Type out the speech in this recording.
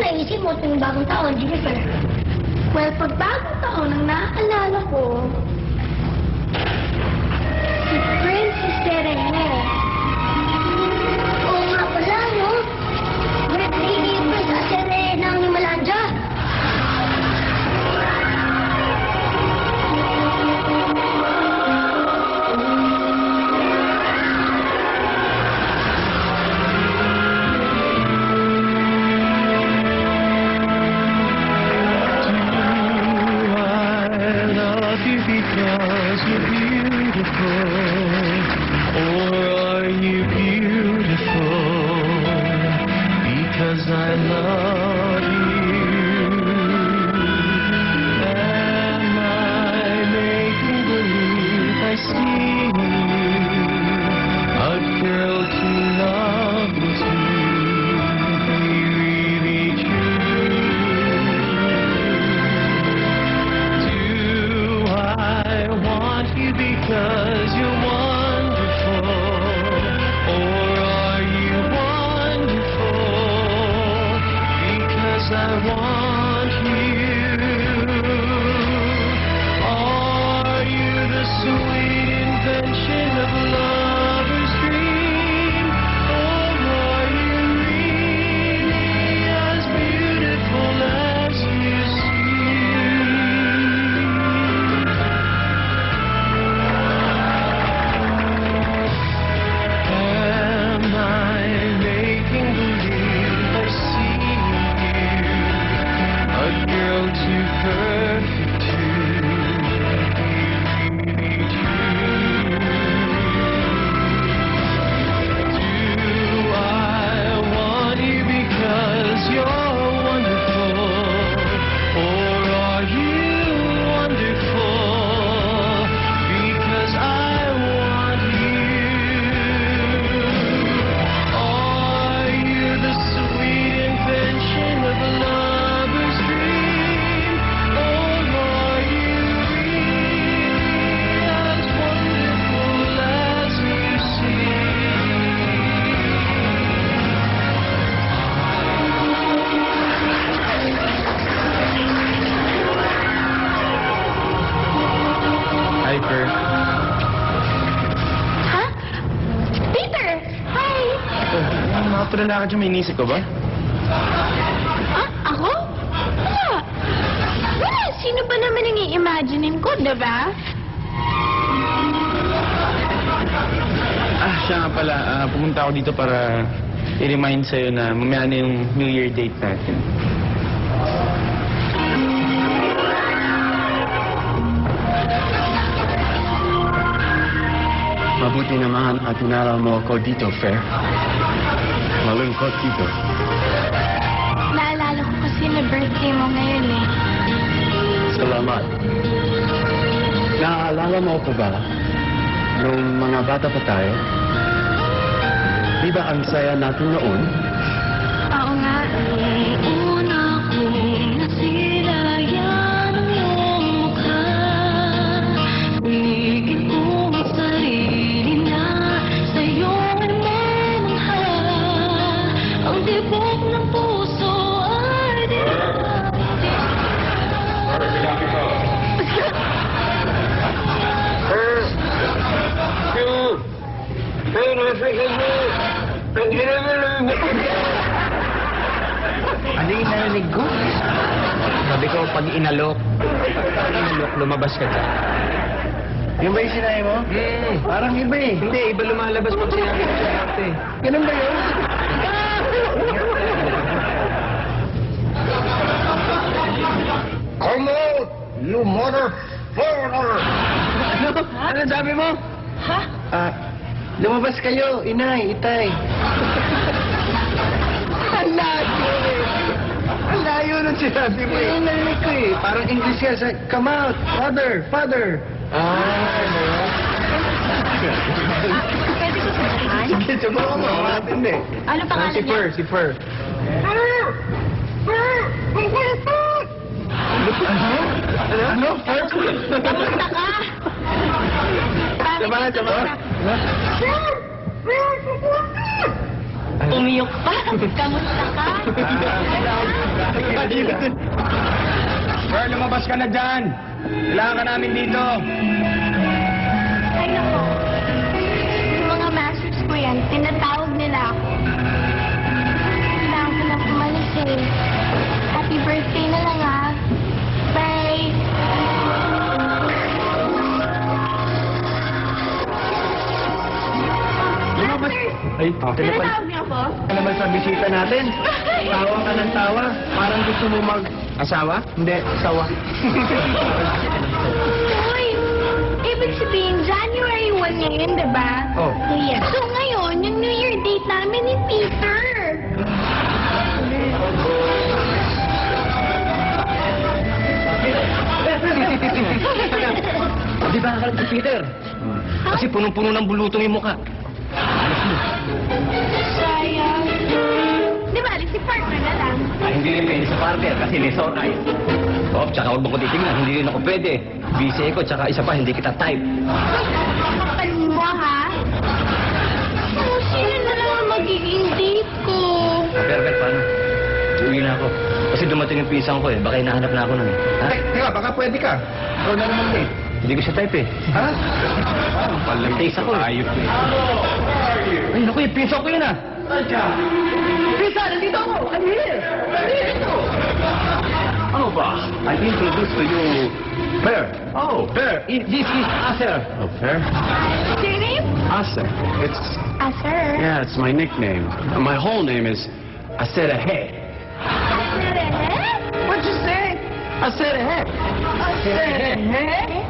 naisip mo tuwing bagong taon, Jennifer? Well, pag bagong taon, ang naaalala ko, si Princess Serena. Oo nga pala, no? Birthday ni Princess Serena ang Himalaya. Because you're beautiful, or are you beautiful because I love you? Am I making believe I see you, a girl to love is really true? I want you because you're wonderful, or are you wonderful because I want you? Are you the sweet invention of a lover's dream, or are you really as beautiful as you seem? Perfect too. Do I want you because you're wonderful, or are you wonderful because I want you? Are you the sweet invention of a lover's dream? Hi, Per. Ha? Peter! Hi! Mga palalakad yung may inisip ko ba? Ah, ako? Wala. Wala. Sino ba naman ang i-imaginein ko, diba? Siya nga pala. Pumunta ako dito para i-remind sa'yo na mamaya na yung New Year date natin. Mabuti naman at inaraw mo ako dito, Fair. Malungkot dito. Naalala ko kasi na birthday mo ngayon eh. Salamat. Naaalala mo ko ba nung mga bata pa tayo? Di ba ang saya natin noon? Oo nga. Una kong nasilayan ang iyong mukha. Pinigil ko ang sarili na sa'yo ay mamangha. Ang tibok ng puso ay Ano yung narinig ko? Sabi ko, pag inalok, lumabas ka dyan. Yung ba yung sinabi mo? Parang iba eh. Hindi, iba lumalabas pag sinabi ko sa ate. Ganun ba yun? Come out, you motherfucker! Ano sabi mo? Ha? Lumabas kayo, inay, itay. Ang layo eh. Ang layo nung sinabi mo eh. Ang narinig ko eh. Parang English yan. Come out, father, father. Ano yun? Pwede ko sabihan? Sige, subukan mo. Natin eh. Ano pangalan Si niya? Fer, si Fer. Ano? Fer? Kamusta ka? Sama, sama. Umiyok pa. Kamusta ka? Girl, lumabas ka na dyan. Kailangan ka namin dito. Ay, nako. Yung mga masters ko yan, tinatawag nila ako. Kailangan ko na pumalis eh. Happy birthday na lang ah. Bye. Master, Ay, tinatawag niyo ako? Ka naman sa bisita natin. Tawa ka ng tawa. Parang gusto mo mag-asawa? Hindi, asawa. Uy, ibig sabihin, January 1 ngayon, diba? Oh. New Year. So ngayon, yung New Year date namin ni Peter. Di ba akala si Peter? Kasi punong-puno ng bulutong yung mukha. Sayang. Di ba, si partner na lang. Hindi rin pwede sa partner kasi may sore eyes. Oh, tsaka huwag mo ko titignan, hindi rin ako pwede. Busy ko, tsaka isa pa, hindi kita type. Kapal mo, ha? Oh, sino na lang ang magiging date ko? Perfect, paano? Uwi na ako. Kasi dumating yung pisang ko eh, baka hinahanap na ako nun eh. Ha? Teka, baka pwede ka. Ikaw na naman din. Hindi ko siya type eh. Ha? May taste ako eh. Ayop eh. Ay, naku, yung pisang ko yun ah. Pisa, nandito ako! I'm here! Nandito! Ano ba? I introduce to you Pear. Oh, Pear. this is Acer. Oh, Pear? What's your name? Acer. It's, Ah, sir. yeah, it's my nickname. My whole name is Acerahe. What'd you say? Acerahe. Sir.